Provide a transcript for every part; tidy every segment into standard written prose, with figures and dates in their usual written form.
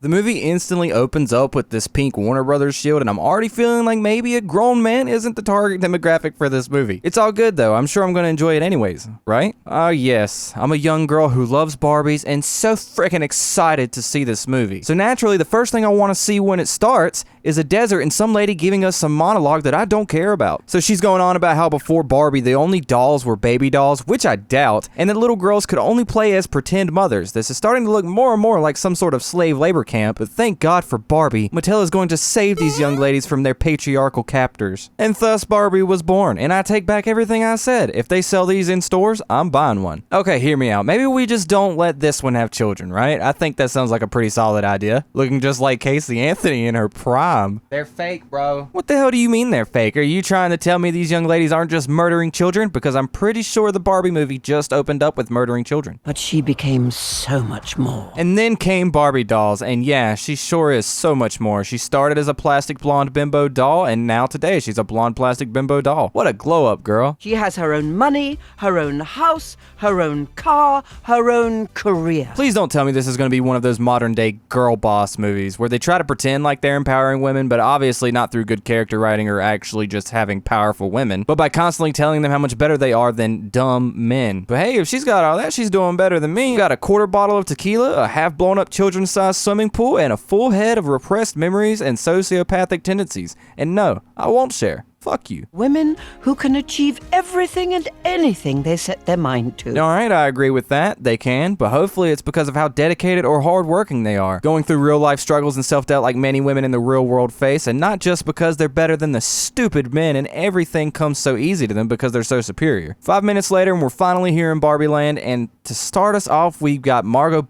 The movie instantly opens up with this pink Warner Brothers shield, and I'm already feeling like maybe a grown man isn't the target demographic for this movie. It's all good though, I'm sure I'm gonna enjoy it anyways, right? Oh yes, I'm a young girl who loves Barbies and so freaking excited to see this movie. So naturally, the first thing I want to see when it starts is a desert and some lady giving us some monologue that I don't care about. So she's going on about how before Barbie, the only dolls were baby dolls, which I doubt, and that little girls could only play as pretend mothers. This is starting to look more and more like some sort of slave labor camp, but thank God for Barbie. Mattel is going to save these young ladies from their patriarchal captors. And thus Barbie was born, and I take back everything I said. If they sell these in stores, I'm buying one. Okay, hear me out. Maybe we just don't let this one have children, right? I think that sounds like a pretty solid idea. Looking just like Casey Anthony in her prime. They're fake, bro. What the hell do you mean they're fake? Are you trying to tell me these young ladies aren't just murdering children? Because I'm pretty sure the Barbie movie just opened up with murdering children. But she became so much more. And then came Barbie dolls, and yeah, she sure is so much more. She started as a plastic blonde bimbo doll, and now today she's a blonde plastic bimbo doll. What a glow up, girl. She has her own money, her own house, her own car, her own career. Please don't tell me this is going to be one of those modern day girl boss movies where they try to pretend like they're empowering women, but obviously not through good character writing or actually just having powerful women, but by constantly telling them how much better they are than dumb men. But hey, if she's got all that, she's doing better than me. Got a quarter bottle of tequila, a half blown up children's sized swimming pool, and a full head of repressed memories and sociopathic tendencies. And no, I won't share. Fuck you. Women who can achieve everything and anything they set their mind to. Alright, I agree with that. They can, but hopefully it's because of how dedicated or hardworking they are. Going through real life struggles and self-doubt like many women in the real world face, and not just because they're better than the stupid men and everything comes so easy to them because they're so superior. 5 minutes later and we're finally here in Barbie Land, and to start us off, we've got Margot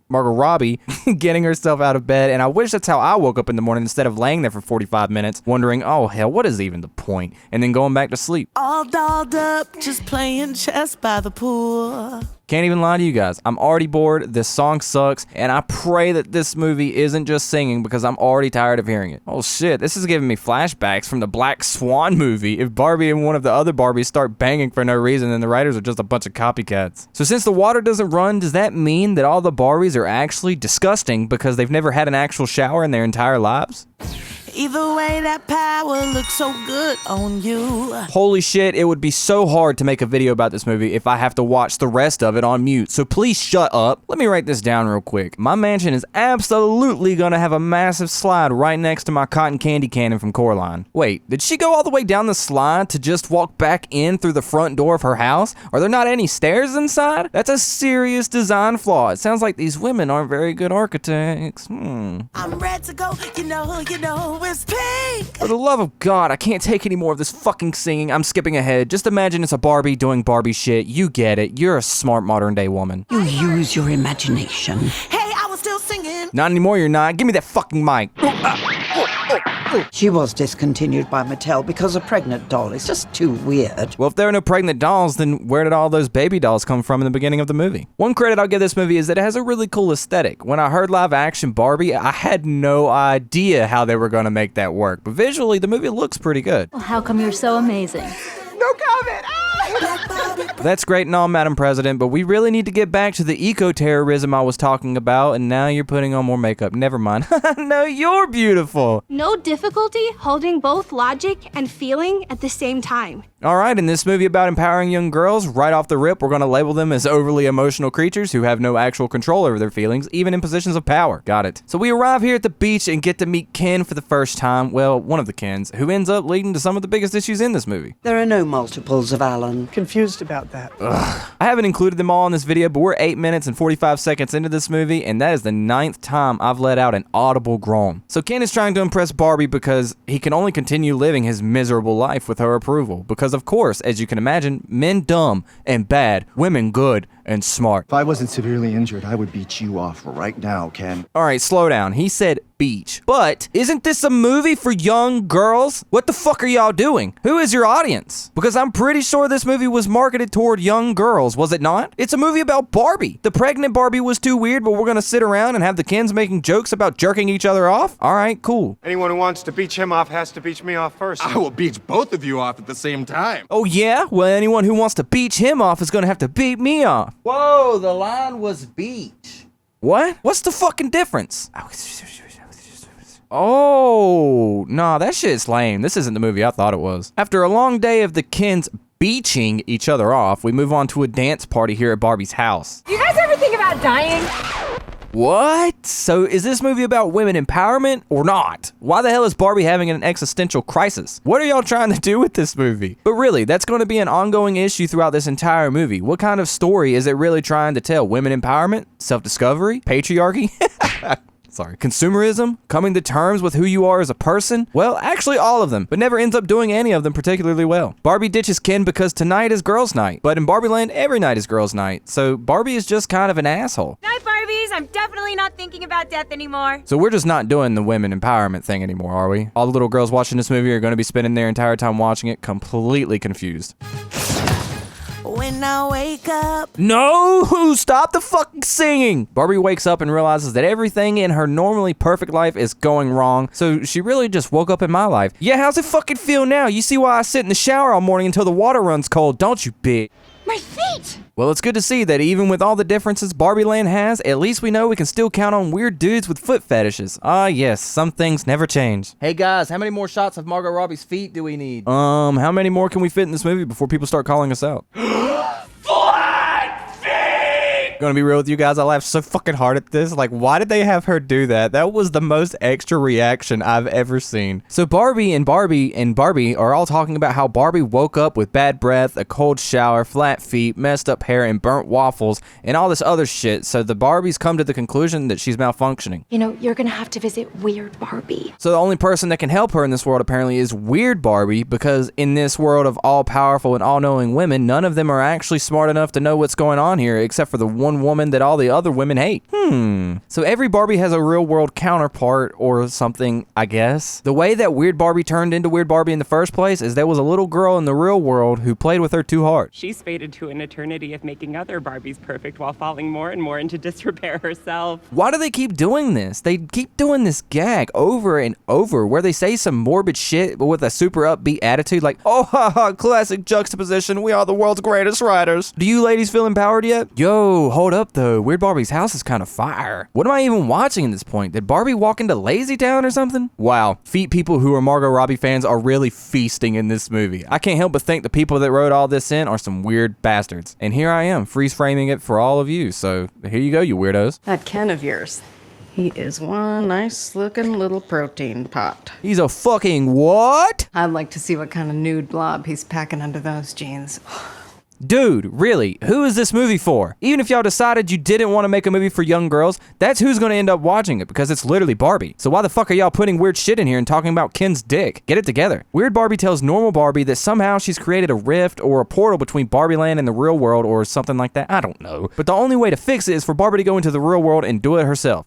Robbie getting herself out of bed, and I wish that's how I woke up in the morning instead of laying there for 45 minutes wondering, oh hell, what is even the point? And then going back to sleep. All dolled up, just playing chess by the pool. Can't even lie to you guys. I'm already bored, this song sucks, and I pray that this movie isn't just singing because I'm already tired of hearing it. Oh shit, this is giving me flashbacks from the Black Swan movie. If Barbie and one of the other Barbies start banging for no reason, then the writers are just a bunch of copycats. So since the water doesn't run, does that mean that all the Barbies are actually disgusting because they've never had an actual shower in their entire lives? Either way, that power looks so good on you. Holy shit, it would be so hard to make a video about this movie if I have to watch the rest of it on mute, so please shut up. Let me write this down real quick. My mansion is absolutely gonna have a massive slide right next to my cotton candy cannon from Coraline. Wait, did she go all the way down the slide to just walk back in through the front door of her house? Are there not any stairs inside? That's a serious design flaw. It sounds like these women aren't very good architects. I'm ready to go, you know, it's pink. For the love of God, I can't take any more of this fucking singing. I'm skipping ahead. Just imagine it's a Barbie doing Barbie shit. You get it. You're a smart modern day woman. You use your imagination. Hey, I was still singing. Not anymore, you're not. Give me that fucking mic. She was discontinued by Mattel because a pregnant doll is just too weird. Well, if there are no pregnant dolls, then where did all those baby dolls come from in the beginning of the movie? One credit I'll give this movie is that it has a really cool aesthetic. When I heard live action Barbie, I had no idea how they were going to make that work. But visually, the movie looks pretty good. Well, how come you're so amazing? No comment. That's great and all, Madam President, but we really need to get back to the eco-terrorism I was talking about, and now you're putting on more makeup. Never mind. No, you're beautiful. No difficulty holding both logic and feeling at the same time. Alright, in this movie about empowering young girls, right off the rip, we're going to label them as overly emotional creatures who have no actual control over their feelings, even in positions of power. Got it. So we arrive here at the beach and get to meet Ken for the first time, well, one of the Kens, who ends up leading to some of the biggest issues in this movie. There are no multiples of Alan. Confused about that. Ugh. I haven't included them all in this video, but we're 8 minutes and 45 seconds into this movie, and that is the 9th time I've let out an audible groan. So Ken is trying to impress Barbie because he can only continue living his miserable life with her approval. Because of course, as you can imagine, men dumb and bad, women good and smart. If I wasn't severely injured, I would beat you off right now, Ken. Alright, slow down. He said beach. But isn't this a movie for young girls? What the fuck are y'all doing? Who is your audience? Because I'm pretty sure this movie was marketed toward young girls, was it not? It's a movie about Barbie. The pregnant Barbie was too weird, but we're gonna sit around and have the Kens making jokes about jerking each other off? Alright, cool. Anyone who wants to beach him off has to beach me off first. I will beach both of you off at the same time. Oh yeah? Well, anyone who wants to beach him off is gonna have to beat me off. Whoa, the line was beach. What? What's the fucking difference? Oh, nah, that shit's lame. This isn't the movie I thought it was. After a long day of the Kens beaching each other off, we move on to a dance party here at Barbie's house. Do you guys ever think about dying? What? So is this movie about women empowerment or not? Why the hell is Barbie having an existential crisis? What are y'all trying to do with this movie? But really, that's going to be an ongoing issue throughout this entire movie. What kind of story is it really trying to tell? Women empowerment? Self-discovery? Patriarchy? Sorry, consumerism? Coming to terms with who you are as a person? Well, actually all of them, but never ends up doing any of them particularly well. Barbie ditches Ken because tonight is girls' night, but in Barbie Land, every night is girls' night, so Barbie is just kind of an asshole. Night, Barbies. I'm definitely not thinking about death anymore. So we're just not doing the women empowerment thing anymore, are we? All the little girls watching this movie are going to be spending their entire time watching it completely confused. When I wake up, No! Stop the fucking singing! Barbie wakes up and realizes that everything in her normally perfect life is going wrong, so she really just woke up in my life. Yeah, how's it fucking feel now? You see why I sit in the shower all morning until the water runs cold, don't you, bitch? My feet! Well, it's good to see that even with all the differences Barbie Land has, at least we know we can still count on weird dudes with foot fetishes. Ah, yes, some things never change. Hey guys, how many more shots of Margot Robbie's feet do we need? How many more can we fit in this movie before people start calling us out? Gonna be real with you guys, I laughed so fucking hard at this. Like, why did they have her do that? That was the most extra reaction I've ever seen. So Barbie are all talking about how Barbie woke up with bad breath, a cold shower, flat feet, messed up hair, and burnt waffles, and all this other shit. So the Barbies come to the conclusion that she's malfunctioning. You know, you're gonna have to visit Weird Barbie. So the only person that can help her in this world apparently is Weird Barbie, because in this world of all-powerful and all-knowing women, none of them are actually smart enough to know what's going on here, except for the one woman that all the other women hate. So every Barbie has a real-world counterpart or something, I guess. The way that Weird Barbie turned into Weird Barbie in the first place is there was a little girl in the real world who played with her too hard. She's fated to an eternity of making other Barbies perfect while falling more and more into disrepair herself. Why do they keep doing this? They keep doing this gag over and over where they say some morbid shit but with a super upbeat attitude like, oh haha, classic juxtaposition, we are the world's greatest writers. Do you ladies feel empowered yet? Yo, hold up though, Weird Barbie's house is kind of fire. What am I even watching at this point? Did Barbie walk into Lazy Town or something? Wow, feet people who are Margot Robbie fans are really feasting in this movie. I can't help but think the people that wrote all this in are some weird bastards. And here I am, freeze framing it for all of you, so here you go, you weirdos. That Ken of yours, he is one nice looking little protein pot. He's a fucking what? I'd like to see what kind of nude blob he's packing under those jeans. Dude, really, who is this movie for? Even if y'all decided you didn't want to make a movie for young girls, that's who's gonna end up watching it because it's literally Barbie. So why the fuck are y'all putting weird shit in here and talking about Ken's dick? Get it together. Weird Barbie tells normal Barbie that somehow she's created a rift or a portal between Barbie Land and the real world or something like that. I don't know. But the only way to fix it is for Barbie to go into the real world and do it herself.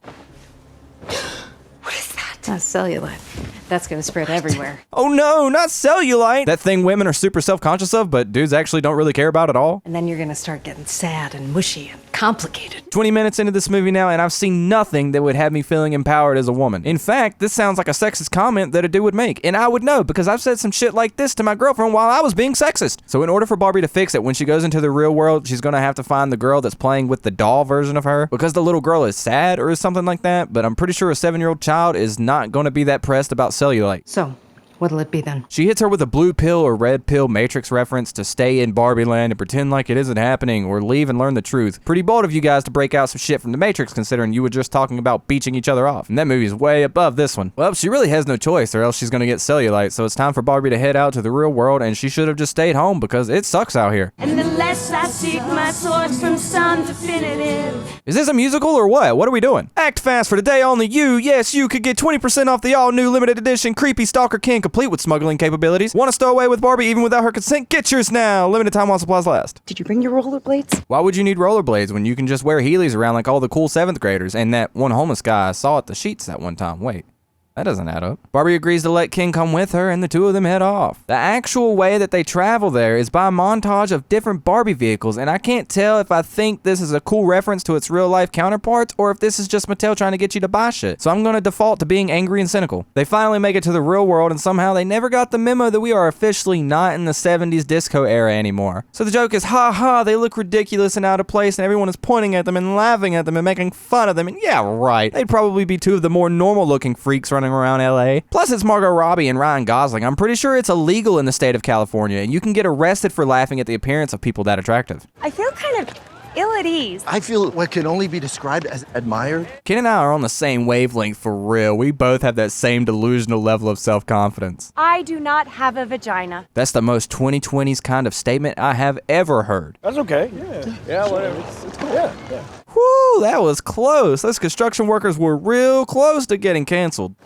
What is that? That's cellulite. That's gonna spread everywhere. Oh no, not cellulite! That thing women are super self-conscious of, but dudes actually don't really care about at all. And then you're gonna start getting sad and mushy and complicated. 20 minutes into this movie now, and I've seen nothing that would have me feeling empowered as a woman. In fact, this sounds like a sexist comment that a dude would make, and I would know because I've said some shit like this to my girlfriend while I was being sexist. So in order for Barbie to fix it, when she goes into the real world, she's gonna have to find the girl that's playing with the doll version of her because the little girl is sad or something like that, but I'm pretty sure a 7-year-old child is not gonna be that pressed about cellulite. So, what'll it be then? She hits her with a blue pill or red pill Matrix reference to stay in Barbie Land and pretend like it isn't happening or leave and learn the truth. Pretty bold of you guys to break out some shit from the Matrix considering you were just talking about beaching each other off. And that movie's way above this one. Well, she really has no choice or else she's gonna get cellulite, so it's time for Barbie to head out to the real world and she should have just stayed home because it sucks out here. And the less I seek my source from some definitive. Is this a musical or what? What are we doing? Act fast for today only you, yes, you could get 20% off the all-new limited edition Creepy Stalker King complete with smuggling capabilities. Want to stow away with Barbie even without her consent? Get yours now. Limited time while supplies last. Did you bring your rollerblades? Why would you need rollerblades when you can just wear Heelys around like all the cool 7th graders and that one homeless guy I saw at the Sheets that one time? Wait. That doesn't add up. Barbie agrees to let Ken come with her, and the two of them head off. The actual way that they travel there is by a montage of different Barbie vehicles, and I can't tell if I think this is a cool reference to its real-life counterparts, or if this is just Mattel trying to get you to buy shit. So I'm gonna default to being angry and cynical. They finally make it to the real world, and somehow they never got the memo that we are officially not in the 70s disco era anymore. So the joke is, ha ha, they look ridiculous and out of place, and everyone is pointing at them and laughing at them and making fun of them, and yeah, right. They'd probably be two of the more normal-looking freaks running around LA. Plus, it's Margot Robbie and Ryan Gosling. I'm pretty sure it's illegal in the state of California, and you can get arrested for laughing at the appearance of people that attractive. I feel kind of ill at ease. I feel what can only be described as admired. Ken and I are on the same wavelength for real. We both have that same delusional level of self-confidence. I do not have a vagina. That's the most 2020s kind of statement I have ever heard. That's okay. Yeah, whatever. It's cool. Yeah. Whew, that was close. Those construction workers were real close to getting canceled.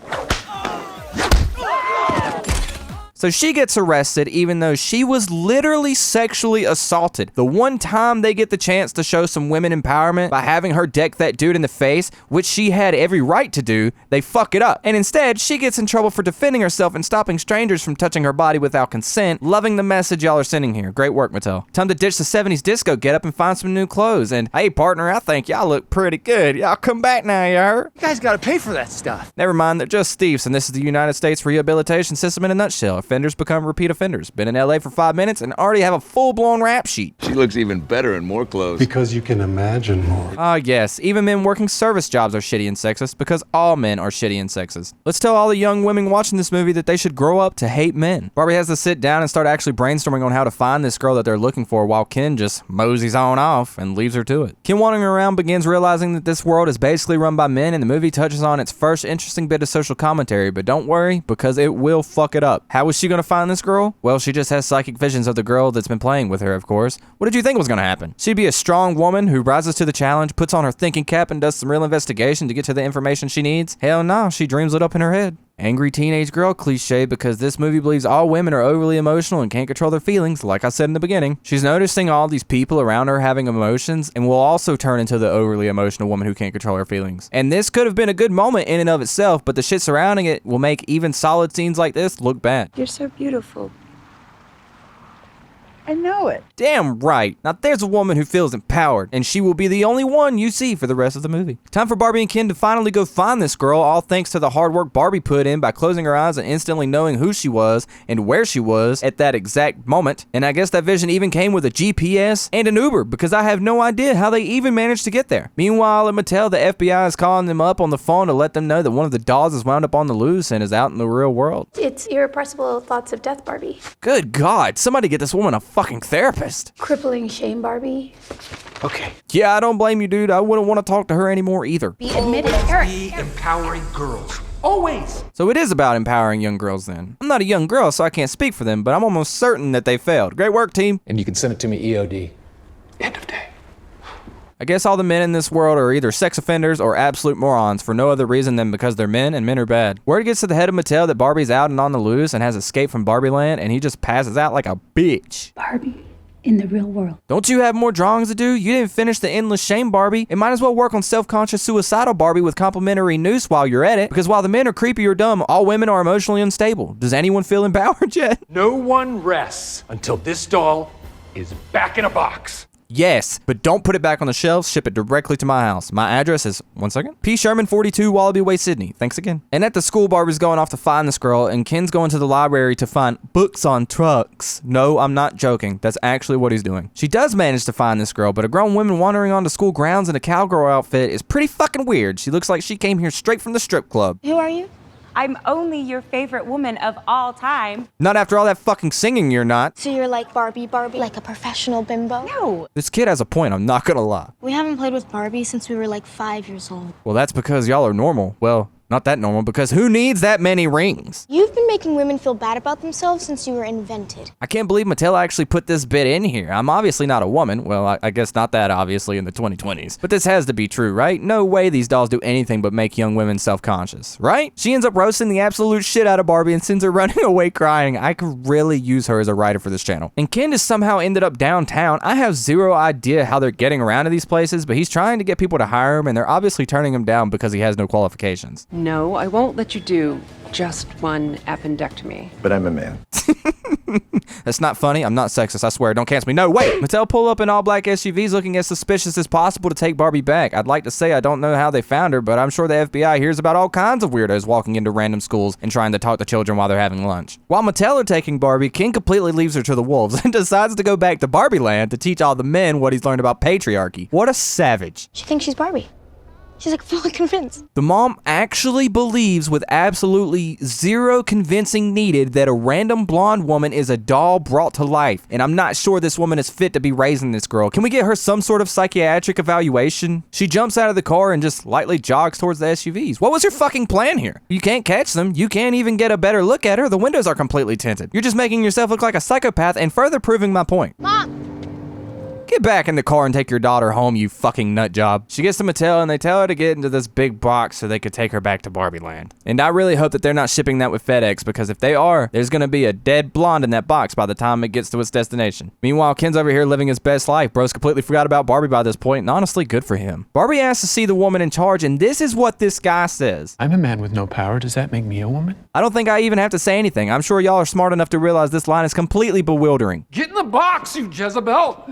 So she gets arrested even though she was literally sexually assaulted. The one time they get the chance to show some women empowerment by having her deck that dude in the face, which she had every right to do, they fuck it up. And instead, she gets in trouble for defending herself and stopping strangers from touching her body without consent. Loving the message y'all are sending here. Great work, Mattel. Time to ditch the 70s disco getup and find some new clothes. And hey, partner, I think y'all look pretty good. Y'all come back now, you heard? You guys gotta pay for that stuff. Never mind, they're just thieves, and this is the United States rehabilitation system in a nutshell. Offenders become repeat offenders. Been in LA for 5 minutes and already have a full-blown rap sheet. She looks even better in more clothes. Because you can imagine more. Ah, yes. Even men working service jobs are shitty and sexist because all men are shitty and sexist. Let's tell all the young women watching this movie that they should grow up to hate men. Barbie has to sit down and start actually brainstorming on how to find this girl that they're looking for while Ken just moseys on off and leaves her to it. Ken wandering around begins realizing that this world is basically run by men, and the movie touches on its first interesting bit of social commentary, but don't worry because it will fuck it up. How is she gonna find this girl? Well, she just has psychic visions of the girl that's been playing with her, of course. What did you think was gonna happen? She'd be a strong woman who rises to the challenge, puts on her thinking cap, and does some real investigation to get to the information she needs? Hell no, she dreams it up in her head. Angry teenage girl cliche because this movie believes all women are overly emotional and can't control their feelings, like I said in the beginning. She's noticing all these people around her having emotions and will also turn into the overly emotional woman who can't control her feelings. And this could have been a good moment in and of itself, but the shit surrounding it will make even solid scenes like this look bad. You're so beautiful. I know it. Damn right. Now there's a woman who feels empowered, and she will be the only one you see for the rest of the movie. Time for Barbie and Ken to finally go find this girl, all thanks to the hard work Barbie put in by closing her eyes and instantly knowing who she was and where she was at that exact moment. And I guess that vision even came with a GPS and an Uber, because I have no idea how they even managed to get there. Meanwhile, at Mattel, the FBI is calling them up on the phone to let them know that one of the dolls is wound up on the loose and is out in the real world. It's irrepressible thoughts of death, Barbie. Good God, somebody get this woman a fucking therapist. Crippling shame, Barbie. Okay. Yeah, I don't blame you, dude. I wouldn't want to talk to her anymore either. Be admitted, Eric. Be empowering girls. Always. So it is about empowering young girls then. I'm not a young girl, so I can't speak for them, but I'm almost certain that they failed. Great work, team. And you can send it to me EOD. End of day. I guess all the men in this world are either sex offenders or absolute morons for no other reason than because they're men and men are bad. Word gets to the head of Mattel that Barbie's out and on the loose and has escaped from Barbie Land, and he just passes out like a bitch. Barbie in the real world. Don't you have more drawings to do? You didn't finish the Endless Shame Barbie. It might as well work on self-conscious suicidal Barbie with complimentary noose while you're at it, because while the men are creepy or dumb, all women are emotionally unstable. Does anyone feel empowered yet? No one rests until this doll is back in a box. Yes, but don't put it back on the shelves. Ship it directly to my house. My address is, one second, P. Sherman 42, Wallaby Way, Sydney. Thanks again. And at the school, Barbie's going off to find this girl, and Ken's going to the library to find books on trucks. No, I'm not joking. That's actually what he's doing. She does manage to find this girl, but a grown woman wandering onto school grounds in a cowgirl outfit is pretty fucking weird. She looks like she came here straight from the strip club. Who are you? I'm only your favorite woman of all time. Not after all that fucking singing, you're not. So you're like Barbie, like a professional bimbo? No. This kid has a point, I'm not gonna lie. We haven't played with Barbie since we were like 5 years old. Well, that's because y'all are normal. Well, not that normal, because who needs that many rings? You've been making women feel bad about themselves since you were invented. I can't believe Mattel actually put this bit in here. I'm obviously not a woman. Well, I guess not that obviously in the 2020s. But this has to be true, right? No way these dolls do anything but make young women self-conscious, right? She ends up roasting the absolute shit out of Barbie and sends her running away crying. I could really use her as a writer for this channel. And Candace somehow ended up downtown. I have zero idea how they're getting around to these places, but he's trying to get people to hire him, and they're obviously turning him down because he has no qualifications. No, I won't let you do just one appendectomy. But I'm a man. That's not funny. I'm not sexist. I swear. Don't cancel me. No, wait. Mattel pull up in all black SUVs looking as suspicious as possible to take Barbie back. I'd like to say I don't know how they found her, but I'm sure the FBI hears about all kinds of weirdos walking into random schools and trying to talk to children while they're having lunch. While Mattel are taking Barbie, King completely leaves her to the wolves and decides to go back to Barbie Land to teach all the men what he's learned about patriarchy. What a savage. She thinks she's Barbie. She's like fully convinced. The mom actually believes with absolutely zero convincing needed that a random blonde woman is a doll brought to life, and I'm not sure this woman is fit to be raising this girl. Can we get her some sort of psychiatric evaluation? She jumps out of the car and just lightly jogs towards the SUVs. What was your fucking plan here? You can't catch them. You can't even get a better look at her. The windows are completely tinted. You're just making yourself look like a psychopath and further proving my point. Mom! Get back in the car and take your daughter home, you fucking nut job. She gets to Mattel and they tell her to get into this big box so they could take her back to Barbie Land. And I really hope that they're not shipping that with FedEx, because if they are, there's gonna be a dead blonde in that box by the time it gets to its destination. Meanwhile, Ken's over here living his best life. Bro's completely forgot about Barbie by this point, and honestly, good for him. Barbie asks to see the woman in charge, and this is what this guy says. I'm a man with no power. Does that make me a woman? I don't think I even have to say anything. I'm sure y'all are smart enough to realize this line is completely bewildering. Get in the box, you Jezebel!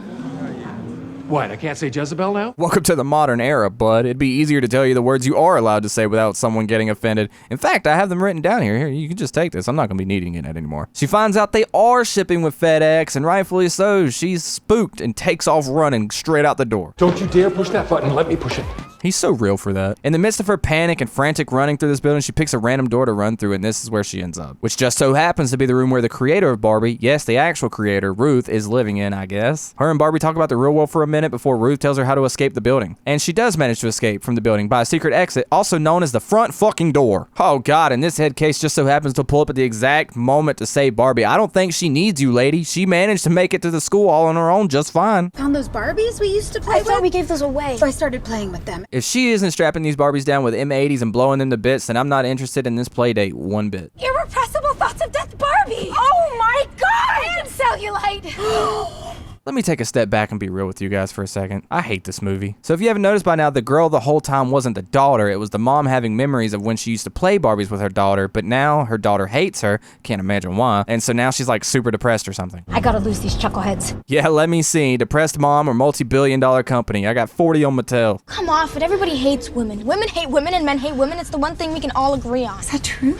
What, I can't say Jezebel now? Welcome to the modern era, bud. It'd be easier to tell you the words you are allowed to say without someone getting offended. In fact, I have them written down here. Here, you can just take this. I'm not gonna be needing it anymore. She finds out they are shipping with FedEx, and rightfully so. She's spooked and takes off running straight out the door. Don't you dare push that button. Let me push it. He's so real for that. In the midst of her panic and frantic running through this building, she picks a random door to run through, and this is where she ends up. Which just so happens to be the room where the creator of Barbie, yes, the actual creator, Ruth, is living in, I guess. Her and Barbie talk about the real world for a minute before Ruth tells her how to escape the building. And she does manage to escape from the building by a secret exit, also known as the front fucking door. Oh god, and this head case just so happens to pull up at the exact moment to save Barbie. I don't think she needs you, lady. She managed to make it to the school all on her own just fine. Found those Barbies we used to play with? I thought we gave those away. So I started playing with them. If she isn't strapping these Barbies down with M80s and blowing them to bits, then I'm not interested in this play date one bit. Irrepressible thoughts of death Barbie! Oh my god! And cellulite! Let me take a step back and be real with you guys for a second. I hate this movie. So if you haven't noticed by now, the girl the whole time wasn't the daughter. It was the mom having memories of when she used to play Barbies with her daughter, but now her daughter hates her. Can't imagine why. And so now she's like super depressed or something. I gotta lose these chuckleheads. Yeah, let me see. Depressed mom or multi-billion-dollar company. I got 40 on Mattel. Come off it. Everybody hates women. Women hate women and men hate women. It's the one thing we can all agree on. Is that true?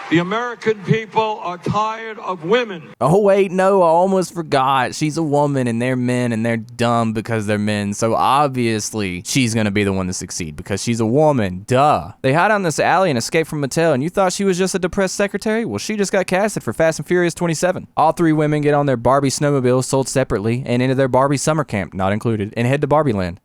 The American people are tired of women. Oh wait, no, I almost forgot. She's a woman and they're men and they're dumb because they're men. So obviously she's gonna be the one to succeed because she's a woman, duh. They hide on this alley and escape from Mattel, and you thought she was just a depressed secretary? Well, she just got casted for Fast and Furious 27. All three women get on their Barbie snowmobiles sold separately and into their Barbie summer camp, not included, and head to Barbie Land.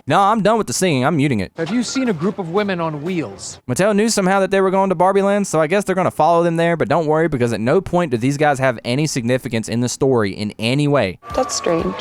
No, I'm done with the singing. I'm muting it. Have you seen a group of women on wheels? Mattel knew somehow that they were going to Barbie Land, so I guess they're going to follow them there, but don't worry because at no point do these guys have any significance in the story in any way. That's strange.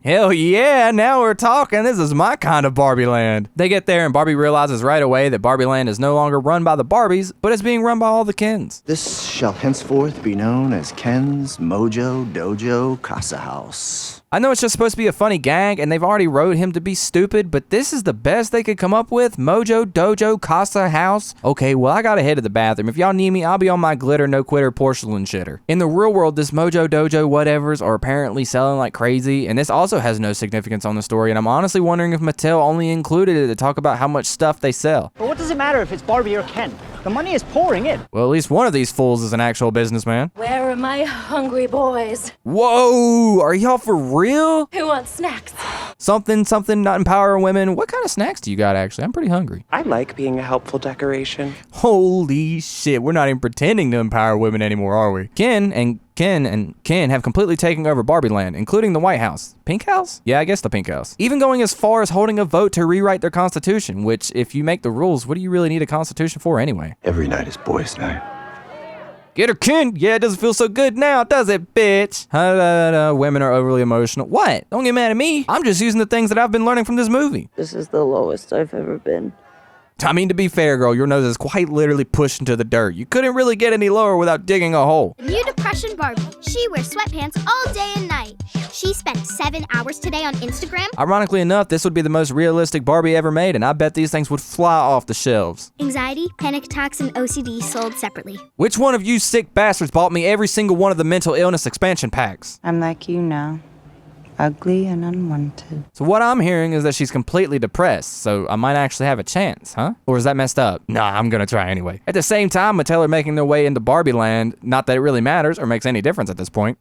Hell yeah, now we're talking. This is my kind of Barbie Land. They get there and Barbie realizes right away that Barbie Land is no longer run by the Barbies, but it's being run by all the Kens. This shall henceforth be known as Ken's Mojo Dojo Casa House. I know it's just supposed to be a funny gag, and they've already wrote him to be stupid, but this is the best they could come up with? Mojo Dojo Casa House? Okay, well, I gotta head to the bathroom. If y'all need me, I'll be on my glitter, no quitter, porcelain shitter. In the real world, this Mojo Dojo whatevers are apparently selling like crazy, and this also has no significance on the story, and I'm honestly wondering if Mattel only included it to talk about how much stuff they sell. But what does it matter if it's Barbie or Ken? The money is pouring in. Well, at least one of these fools is an actual businessman. Where are my hungry boys? Whoa, are y'all for real? Who wants snacks? Something, not empower women. What kind of snacks do you got, actually? I'm pretty hungry. I like being a helpful decoration. Holy shit, we're not even pretending to empower women anymore, are we? Ken have completely taken over Barbie Land, including the White House. Pink House? Yeah, I guess the Pink House. Even going as far as holding a vote to rewrite their constitution, which, if you make the rules, what do you really need a constitution for anyway? Every night is boys' night. Get her, Ken! Yeah, it doesn't feel so good now, does it, bitch? Women are overly emotional. What? Don't get mad at me. I'm just using the things that I've been learning from this movie. This is the lowest I've ever been. I mean, to be fair, girl, your nose is quite literally pushed into the dirt. You couldn't really get any lower without digging a hole. New Depression Barbie. She wears sweatpants all day and night. She spent 7 hours today on Instagram. Ironically enough, this would be the most realistic Barbie ever made, and I bet these things would fly off the shelves. Anxiety, panic attacks, and OCD sold separately. Which one of you sick bastards bought me every single one of the mental illness expansion packs? I'm like you now. Ugly and unwanted. So what I'm hearing is that she's completely depressed, so I might actually have a chance, huh? Or is that messed up? Nah, I'm gonna try anyway. At the same time, Mattel are making their way into Barbie Land, not that it really matters or makes any difference at this point.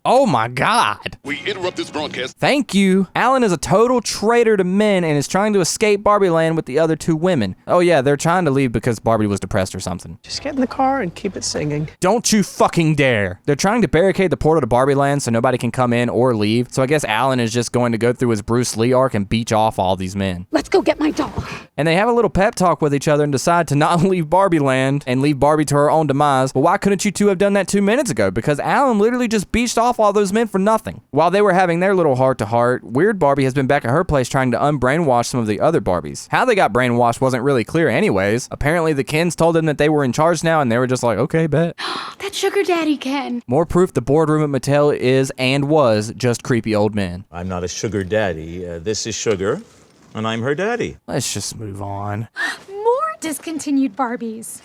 Oh my God. We interrupt this broadcast. Thank you. Alan is a total traitor to men and is trying to escape Barbie Land with the other two women. Oh yeah, they're trying to leave because Barbie was depressed or something. Just get in the car and keep it singing. Don't you fucking dare. They're trying to barricade the portal to Barbie Land so nobody can come in or leave. So I guess Alan is just going to go through his Bruce Lee arc and beach off all these men. Let's go get my doll. And they have a little pep talk with each other and decide to not leave Barbie Land and leave Barbie to her own demise. But why couldn't you two have done that 2 minutes ago? Because Alan literally just beached off all those men for nothing. While they were having their little heart-to-heart, Weird Barbie has been back at her place trying to unbrainwash some of the other Barbies. How they got brainwashed wasn't really clear anyways. Apparently the Kens told them that they were in charge now and they were just like, okay, bet. That sugar daddy Ken. More proof the boardroom at Mattel is and was just creepy old men. I'm not a sugar daddy. This is Sugar, and I'm her daddy. Let's just move on. More discontinued Barbies.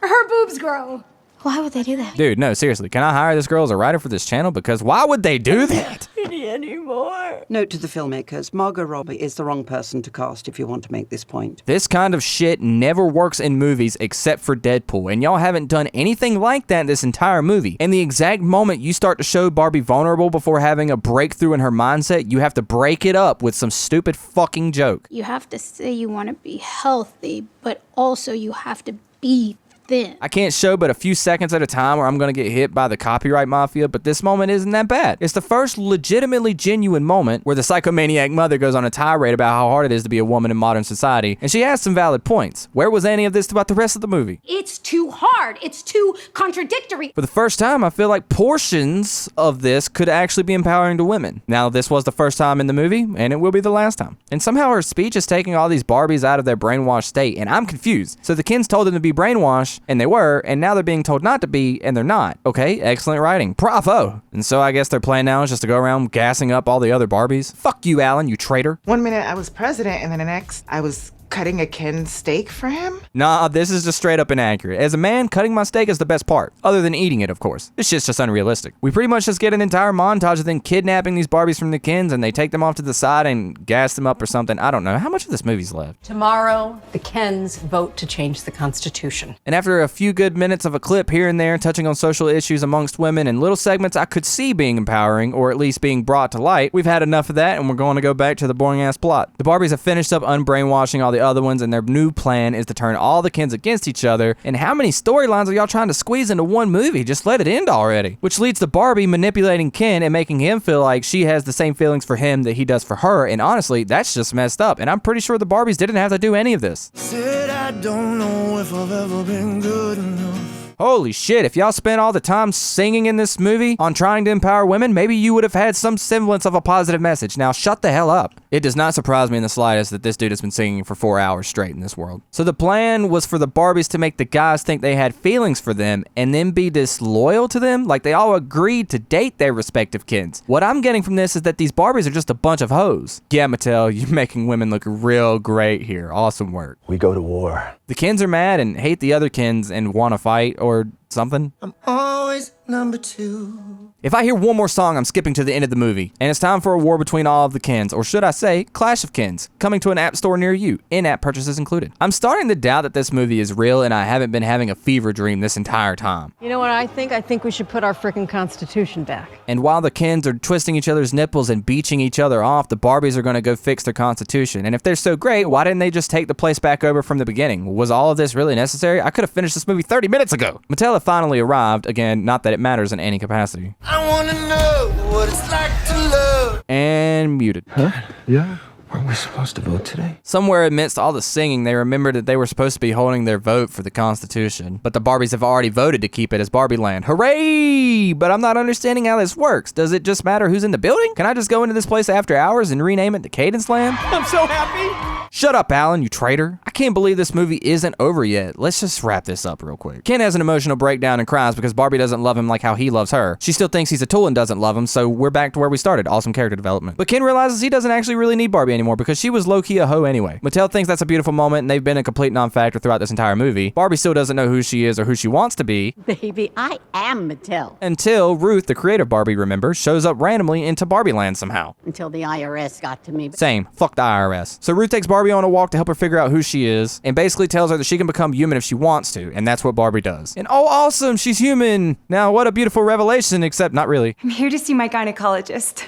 Her boobs grow. Why would they do that? Dude, no, seriously, can I hire this girl as a writer for this channel? Because why would they do that? Anymore. Note to the filmmakers, Margot Robbie is the wrong person to cast if you want to make this point. This kind of shit never works in movies except for Deadpool, and y'all haven't done anything like that in this entire movie. And the exact moment you start to show Barbie vulnerable before having a breakthrough in her mindset, you have to break it up with some stupid fucking joke. You have to say you want to be healthy, but also you have to be thin. I can't show but a few seconds at a time where I'm gonna get hit by the copyright mafia, but this moment isn't that bad. It's the first legitimately genuine moment where the psychomaniac mother goes on a tirade about how hard it is to be a woman in modern society, and she has some valid points. Where was any of this throughout the rest of the movie? It's too hard. It's too contradictory. For the first time, I feel like portions of this could actually be empowering to women. Now, this was the first time in the movie, and it will be the last time. And somehow her speech is taking all these Barbies out of their brainwashed state, and I'm confused. So the Kens told them to be brainwashed, and they were, and now they're being told not to be, and they're not. Okay, excellent writing. Bravo! And so I guess their plan now is just to go around gassing up all the other Barbies. Fuck you, Alan, you traitor. One minute I was president, and then the next I was cutting a Ken steak for him? Nah, this is just straight up inaccurate. As a man, cutting my steak is the best part. Other than eating it, of course. This shit's just unrealistic. We pretty much just get an entire montage of them kidnapping these Barbies from the Kens, and they take them off to the side and gas them up or something. I don't know. How much of this movie's left? Tomorrow, the Kens vote to change the Constitution. And after a few good minutes of a clip here and there touching on social issues amongst women and little segments I could see being empowering, or at least being brought to light, we've had enough of that and we're going to go back to the boring ass plot. The Barbies have finished up unbrainwashing all the other ones, and their new plan is to turn all the Kens against each other. And how many storylines are y'all trying to squeeze into one movie? Just let it end already. Which leads to Barbie manipulating Ken and making him feel like she has the same feelings for him that he does for her. And honestly, that's just messed up. And I'm pretty sure the Barbies didn't have to do any of this. Said I don't know if I've ever been good enough. Holy shit, if y'all spent all the time singing in this movie on trying to empower women, maybe you would have had some semblance of a positive message. Now shut the hell up. It does not surprise me in the slightest that this dude has been singing for 4 hours straight in this world. So the plan was for the Barbies to make the guys think they had feelings for them and then be disloyal to them, like they all agreed to date their respective Kens. What I'm getting from this is that these Barbies are just a bunch of hoes. Yeah, Mattel, you're making women look real great here. Awesome work. We go to war. The Kens are mad and hate the other Kens and want to fight, or something. I'm always number 2. If I hear one more song, I'm skipping to the end of the movie. And it's time for a war between all of the Kens, or should I say, Clash of Kens, coming to an app store near you, in-app purchases included. I'm starting to doubt that this movie is real and I haven't been having a fever dream this entire time. You know what I think? I think we should put our frickin' Constitution back. And while the Kens are twisting each other's nipples and beaching each other off, the Barbies are gonna go fix their Constitution. And if they're so great, why didn't they just take the place back over from the beginning? Was all of this really necessary? I could have finished this movie 30 minutes ago. Mattel had finally arrived, again, not that it matters in any capacity. I wanna know what it's like to love. And muted. Huh? Yeah? Weren't we supposed to vote today? Somewhere amidst all the singing, they remembered that they were supposed to be holding their vote for the Constitution, but the Barbies have already voted to keep it as Barbie Land. Hooray! But I'm not understanding how this works. Does it just matter who's in the building? Can I just go into this place after hours and rename it to Cadence Land? I'm so happy! Shut up, Alan, you traitor. I can't believe this movie isn't over yet. Let's just wrap this up real quick. Ken has an emotional breakdown and cries because Barbie doesn't love him like how he loves her. She still thinks he's a tool and doesn't love him, so we're back to where we started. Awesome character development. But Ken realizes he doesn't actually really need Barbie anymore because she was low-key a hoe anyway. Mattel thinks that's a beautiful moment and they've been a complete non-factor throughout this entire movie. Barbie still doesn't know who she is or who she wants to be. Baby, I am Mattel. Until Ruth, the creator of Barbie, remember, shows up randomly into Barbie Land somehow. Until the IRS got to me. Same. Fuck the IRS. So Ruth takes Barbie on a walk to help her figure out who she is and basically tells her that she can become human if she wants to, and that's what Barbie does. And oh, awesome, she's human. Now, what a beautiful revelation, except not really. I'm here to see my gynecologist.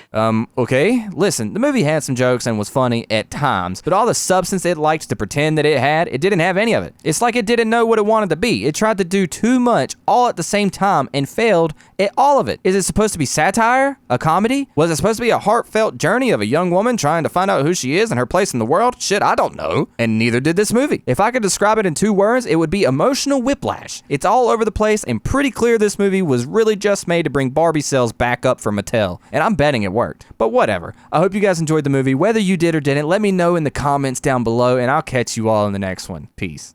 Okay. Listen, the movie had some jokes and was funny at times, but all the substance it liked to pretend that it had, it didn't have any of it. It's like it didn't know what it wanted to be. It tried to do too much all at the same time and failed at all of it. Is it supposed to be satire? A comedy? Was it supposed to be a heartfelt journey of a young woman trying to find out who she is and her place in the world? Shit, I don't know. And neither did this movie. If I could describe it in 2 words, it would be emotional whiplash. It's all over the place and pretty clear this movie was really just made to bring Barbie sales back up for Mattel. And I'm betting it worked. But whatever. I hope you guys enjoyed the movie. Whether you did or didn't, let me know in the comments down below and I'll catch you all in the next one. Peace.